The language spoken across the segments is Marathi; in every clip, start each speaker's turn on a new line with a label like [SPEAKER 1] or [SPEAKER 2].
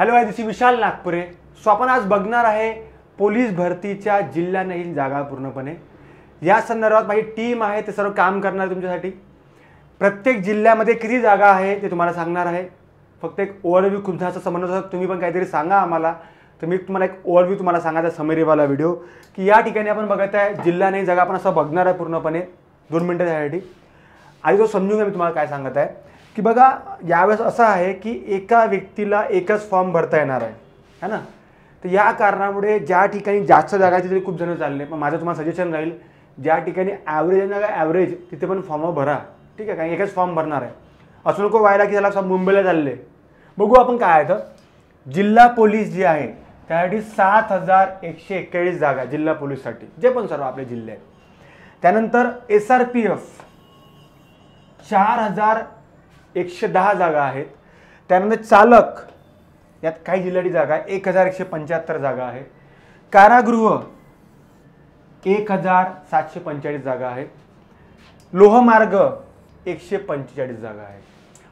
[SPEAKER 1] हॅलो आहे, दिस विशाल नागपुरे. सो आपण आज बघणार आहे पोलीस भरतीच्या जिल्ह्यातील जागा पूर्णपणे. या संदर्भात माझी टीम आहे, ते सर्व काम करणार तुमच्यासाठी. प्रत्येक जिल्ह्यामध्ये किती जागा आहे ते तुम्हाला सांगणार आहे. फक्त एक ओव्हरव्ह्यू तुमचा समजून तुम्ही पण काहीतरी सांगा आम्हाला. तर मी तुम्हाला एक ओव्हरव्ह्यू तुम्हाला सांगायचा समरीवाला व्हिडिओ की या ठिकाणी आपण बघत आहे जिल्हा नाही जागा आपण असं बघणार आहे पूर्णपणे 2 मिनिटं त्यासाठी. आधी तो समजून घ्या मी तुम्हाला काय सांगत आहे की बघा यावेळेस असं आहे की एका व्यक्तीला एकच फॉर्म भरता येणार आहे है ना. तर या कारणामुळे ज्या ठिकाणी जास्त जागा आहे तिथे खूप जण चालले. पण माझं तुम्हाला सजेशन राहील ज्या ठिकाणी ॲव्हरेज जागा ॲव्हरेज तिथे पण फॉर्म भरा, ठीक आहे. कारण एकच फॉर्म भरणार आहे. असं नको व्हायला की त्याला मुंबईला चालले. बघू आपण काय आहे तर जिल्हा पोलीस जे आहे त्यासाठी 7141 जागा जिल्हा पोलीससाठी, जे पण सर्व आपले जिल्हे आहेत. त्यानंतर SRPF 4110 जागा आहेत. त्यानंतर चालक यात काही जिल्ह्याची जागा आहे 1175 जागा आहे. कारागृह 1745 जागा आहे. लोहमार्ग 145 जागा आहे.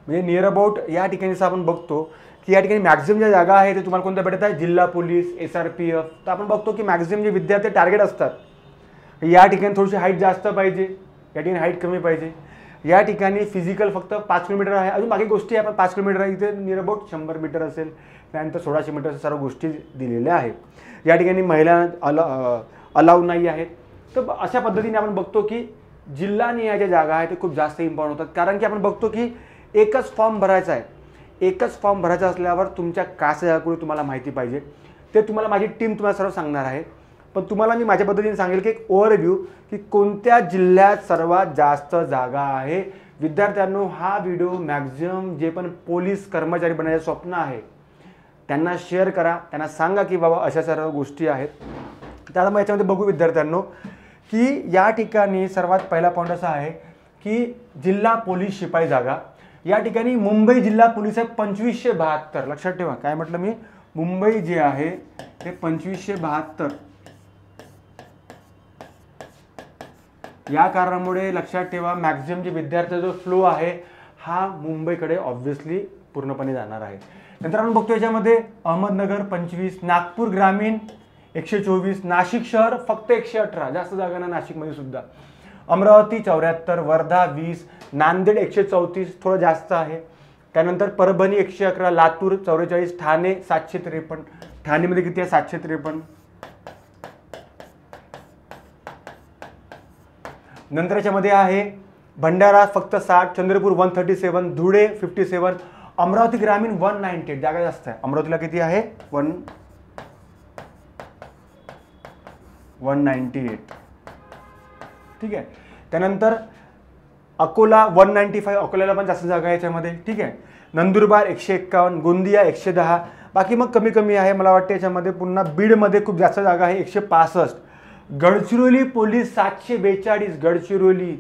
[SPEAKER 1] म्हणजे नियर अबाउट या ठिकाणी आपण बघतो की या ठिकाणी मॅक्झिमम ज्या जागा आहे ते तुम्हाला कोणत्या भेटत आहे, जिल्हा पोलीस SRPF. तर आपण बघतो की मॅक्झिमम जे विद्यार्थी टार्गेट असतात या ठिकाणी थोडीशी हाईट जास्त पाहिजे, या ठिकाणी हाईट कमी पाहिजे. या ठिकाणी फिजिकल फक्त 5 किलोमीटर आहे. अजून बाकी गोष्टी आपण 5 किलोमीटर आहे, इथे नियर अबाउट 100 मीटर असेल, त्यानंतर 1600 मीटर सर्व गोष्टी दिलेल्या आहेत. या ठिकाणी महिला अलाउ नाही आहेत. तर अशा पद्धतीने आपण बघतो की जिल्हानिहाय जागा आहे ते खूप जास्त इम्पॉर्टंट होतात. कारण की आपण बघतो की एकच फॉर्म भरायचा आहे. एकच फॉर्म भरायचा असल्यावर तुमच्या कास्ट जागाकडे तुम्हाला माहिती पाहिजे. ते तुम्हाला माझी टीम तुम्हाला सर्व सांगणार आहे. पण तुम्हाला मी माझ्या पद्धतीने सांगेल की एक ओव्हरव्ह्यू की कोणत्या जिल्ह्यात सर्वात जास्त जागा आहे. विद्यार्थ्यांनो हा व्हिडिओ मॅक्झिमम जे पण पोलीस कर्मचारी बनायचे स्वप्न आहे त्यांना शेअर करा. त्यांना सांगा की बाबा अशा सर्व गोष्टी आहेत. त्याला मग याच्यामध्ये बघू विद्यार्थ्यांनो की या ठिकाणी सर्वात पहिला पॉईंट असा आहे की जिल्हा पोलीस शिपाई जागा. या ठिकाणी मुंबई जिल्हा पोलीस आहे 2572. लक्षात ठेवा काय म्हटलं मी, मुंबई जे आहे ते 2572. या कारणामुळे लक्षात ठेवा मॅक्झिमम जे विद्यार्थ्याचा जो फ्लो आहे हा मुंबईकडे ऑब्व्हियसली पूर्णपणे जाणार आहे. नंतर आपण बघतो याच्यामध्ये अहमदनगर 25, नागपूर ग्रामीण 124, नाशिक शहर फक्त 118, जास्त जागा ना नाशिकमध्ये सुद्धा. अमरावती 74, वर्धा 20, नांदेड 134 थोडं जास्त आहे. त्यानंतर परभणी 111, लातूर 44, ठाणे 753. ठाणेमध्ये किती आहे 753. नंतर याच्यामध्ये आहे भंडारा फक्त 60, चंद्रपूर 137, धुळे 57, अमरावती ग्रामीण 198, जागा जास्त आहे. अमरावतीला किती आहे 198, ठीक आहे. त्यानंतर अकोला 195, अकोल्याला पण जास्त जागा आहे याच्यामध्ये, ठीक आहे. नंदुरबार 151, गोंदिया 110, बाकी मग कमी कमी आहे मला वाटतं याच्यामध्ये. पुन्हा बीडमध्ये खूप जास्त जागा आहे 165. गडचिरोली पोलीस 742 गडचिरोली.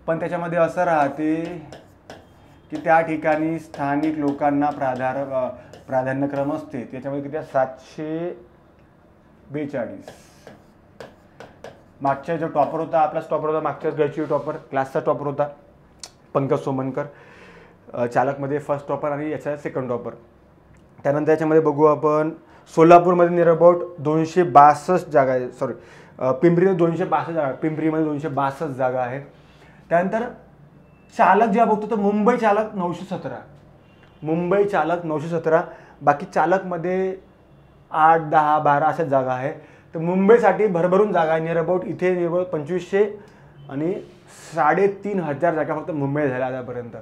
[SPEAKER 1] पण त्याच्यामध्ये असं राहते की त्या ठिकाणी स्थानिक लोकांना प्राधान्यक्रम असते. त्याच्यामध्ये किती 742. मागच्या जो टॉपर होता आपला टॉपर होता मागच्याच गडचिरोली टॉपर क्लासचा टॉपर होता पंकज सोमनकर. चालकमध्ये फर्स्ट टॉपर आणि याचा सेकंड टॉपर. त्यानंतर याच्यामध्ये बघू आपण सोलापूरमध्ये नियर अबाउट 262 जागा आहे. सॉरी पिंपरीमध्ये 262 जागा, पिंपरीमध्ये 262 जागा आहेत. त्यानंतर चालक जेव्हा बघतो तर मुंबई चालक 917, मुंबई चालक 917. बाकी चालकमध्ये 8, 10, 12 अशाच जागा आहे. तर मुंबईसाठी भरभरून जागा आहे. नियर अबाउट इथे नियर अबाउट 2500 आणि 3500 जागा फक्त मुंबई झाल्या आतापर्यंत.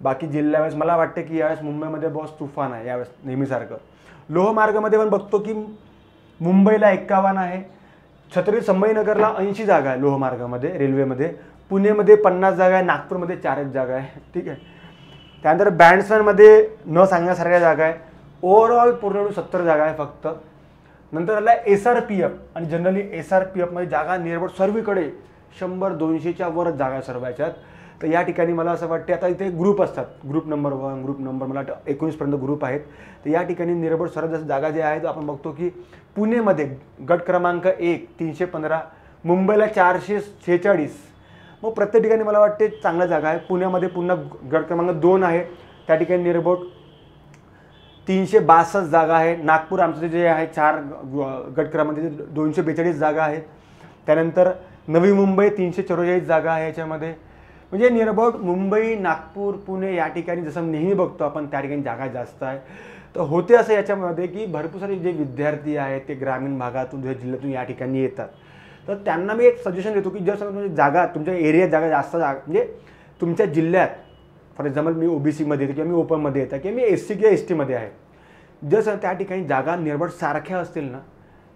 [SPEAKER 1] बाकी जिल्ह्यावेळेस मला वाटतं की यावेळेस मुंबईमध्ये बॉस तुफान आहे यावेळेस नेहमीसारखं. लोहमार्गामध्ये पण बघतो की मुंबईला 51 आहे. छत्रपती संभाजीनगरला 80 जागा आहे लोहमार्गामध्ये रेल्वेमध्ये. पुणेमध्ये 50 जागा आहे. नागपूरमध्ये 4 जागा आहे, ठीक आहे. त्यानंतर बँड्समॅनमध्ये न सांगण्यासारख्या जागा आहे. ओव्हरऑल पूर्ण 70 जागा आहे फक्त. नंतर आला SRPF आणि जनरली SRPFमध्ये जागा नियरबाउट सर्वीकडे 100-200च्या वर जागा सर्व याच्यात. तर या ठिकाणी मला असं वाटते आता इथे ग्रुप असतात, ग्रुप नंबर 1, ग्रुप नंबर मला वाटतं 19 पर्यंत ग्रुप आहेत. तर या ठिकाणी नियरबाउट सर्वात जास्त जागा जे आहेत आपण बघतो की पुणेमध्ये गट क्रमांक 1 315, मुंबईला 446. मग प्रत्येक ठिकाणी मला वाटते चांगल्या जागा आहे. पुण्यामध्ये पुन्हा गट क्रमांक 2 आहे, त्या ठिकाणी नियर अबाउट 362 जागा आहे. नागपूर आमचं जे आहे 4 गट क्रमांक 242 जागा आहेत. त्यानंतर नवी मुंबई 344 जागा आहे याच्यामध्ये. म्हणजे नियर अबाउट मुंबई, नागपूर, पुणे या ठिकाणी जसं नेहमी बघतो आपण त्या ठिकाणी जागा जास्त आहे. तर होते असं याच्यामध्ये की भरपूर सारे जे विद्यार्थी आहेत ते ग्रामीण भागातून जिल्ह्यातून या ठिकाणी येतात. तर त्यांना मी एक सजेशन देतो की जर समजा जागा तुमच्या एरियात जागा जास्त म्हणजे तुमच्या जिल्ह्यात फॉर एक्झाम्पल मी OBCमध्ये येतो किंवा मी ओपनमध्ये येतो किंवा मी SC किंवा STमध्ये आहे, जर त्या ठिकाणी जागा निरभट सारख्या असतील ना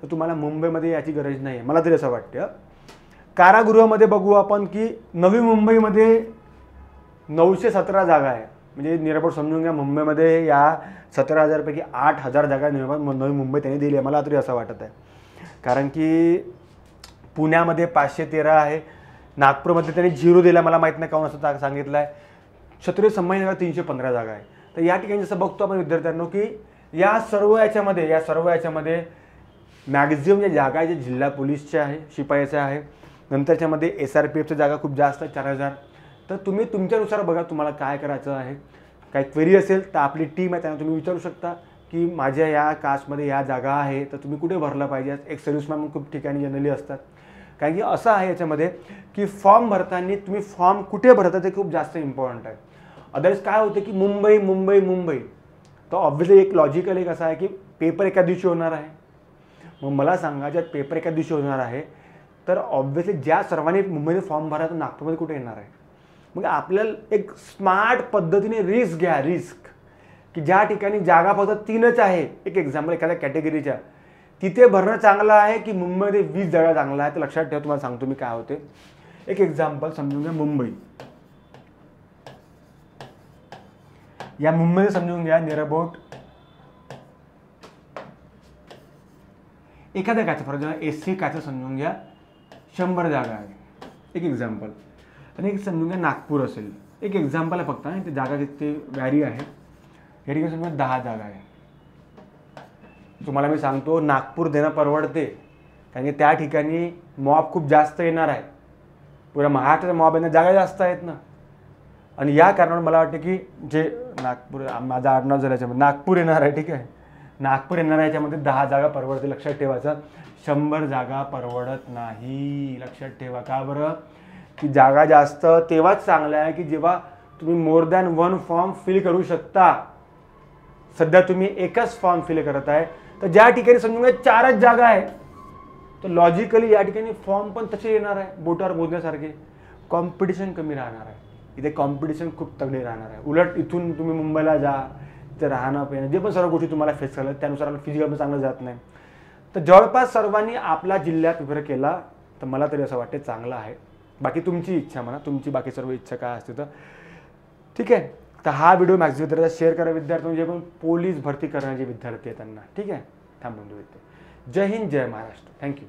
[SPEAKER 1] तर तुम्हाला मुंबईमध्ये याची गरज नाही आहे, मला तरी असं वाटतं. कारागृहामध्ये बघू आपण की नवी मुंबईमध्ये 917 जागा आहे. म्हणजे निरभट समजून घ्या मुंबईमध्ये या 17,000 पैकी 8,000 जागा नवी मुंबई त्यांनी दिली आहे, मला तरी असं वाटत आहे. कारण की पुण्यामध्ये 513 आहे, नागपूरमध्ये त्यांनी 0 दिला, मला माहीत नाही काऊन असं सांगितलं आहे. छत्रपती संभाजीनगर 315 जागा आहे. तर या ठिकाणी जसं बघतो आपण विद्यार्थ्यांनो की या सर्व याच्यामध्ये मॅक्झिमम ज्या जागा आहे जिल्हा पोलीसच्या आहे, शिपायाच्या आहे. नंतरच्यामध्ये SRPFच्या जागा खूप जास्त आहे 4,000. तर तुम्ही तुमच्यानुसार बघा तुम्हाला काय करायचं आहे. काही क्वेरी असेल तर आपली टीम आहे त्यांना तुम्ही विचारू शकता की माझ्या या कास्टमध्ये या जागा आहे तर तुम्ही कुठे भरला पाहिजे. एक सर्व्हिसमॅन खूप ठिकाणी जनरली असतात. कारण की असं आहे याच्यामध्ये की फॉर्म भरताना तुम्ही फॉर्म कुठे भरता ते खूप जास्त इम्पॉर्टंट आहे. अदरवाईज काय होतं की मुंबई तर ऑब्व्हियसली एक लॉजिकल एक असं आहे की पेपर एका दिवशी होणार आहे. मग मला सांगा जर पेपर एका दिवशी होणार आहे तर ऑब्व्हियसली ज्या सर्वांनी मुंबईमध्ये फॉर्म भरा तर नागपूरमध्ये कुठे येणार आहे. मग आपल्याला एक स्मार्ट पद्धतीने रिस्क घ्या, रिस्क की ज्या ठिकाणी जागा फक्त 3च आहे, एक एक्झाम्पल एखाद्या कॅटेगरीच्या, तिथे भरणं चांगलं आहे की मुंबईमध्ये 20 जागा चांगला आहे. तर लक्षात ठेवा, तुम्हाला सांगतो मी काय होते. एक एक्झाम्पल समजून घ्या मुंबई. या मुंबईमध्ये समजून घ्या नियर अबाउट एखाद्या काचं फॉर एक्झाम्पल SC काचं समजून घ्या 100 जागा आहे, एक एक्झाम्पल. आणि एक समजून घ्या नागपूर असेल, एक एक्झाम्पल आहे फक्त. ते जागा तिथे व्हॅरी आहे. या ठिकाणी समजा 10 जागा आहे. तुम्हाला मी सांगतो नागपूर देणं परवडते कारण की त्या ठिकाणी मॉब खूप जास्त येणार आहे. पुऱ्या महाराष्ट्राचा मॉब येणार, जागा जास्त आहेत ना. आणि या कारणामुळे मला वाटतं की जे नागपूर माझा आडनाव झालं याच्यामध्ये नागपूर येणार आहे, ठीक आहे. नागपूर येणार आहे याच्यामध्ये 10 जागा परवडते. लक्षात ठेवायचं 100 जागा परवडत नाही. लक्षात ठेवा. का बरं की जागा जास्त तेव्हाच चांगलं आहे की जेव्हा तुम्ही मोर दॅन 1 फॉर्म फिल करू शकता. सध्या तुम्ही एकच फॉर्म फिल करत आहे तर ज्या ठिकाणी समजून घ्या 4च जागा आहे तर लॉजिकली या ठिकाणी फॉर्म पण तसे येणार आहे बोटावर मोजण्यासारखे. कॉम्पिटिशन कमी राहणार आहे. इथे कॉम्पिटिशन खूप तगडी राहणार आहे. उलट इथून तुम्ही मुंबईला जा, इथे राहणं पिणं जे पण सर्व गोष्टी तुम्हाला फेस करायला त्यानुसार आपलं फिजिकल पण चांगलं जात नाही. तर जवळपास सर्वांनी आपला जिल्ह्यात प्रिफर केला तर मला तरी असं वाटते चांगलं आहे. बाकी तुमची इच्छा म्हणा, तुमची बाकी सर्व इच्छा काय असते तर ठीक आहे. तर हा व्हिडिओ मॅक्झिमम विद्यार्थ्यांना शेअर करा. विद्यार्थी जे पण पोलीस भरती करणारे विद्यार्थी आहेत त्यांना, ठीक आहे. थांबून देऊ. जय हिंद, जय महाराष्ट्र. थँक्यू.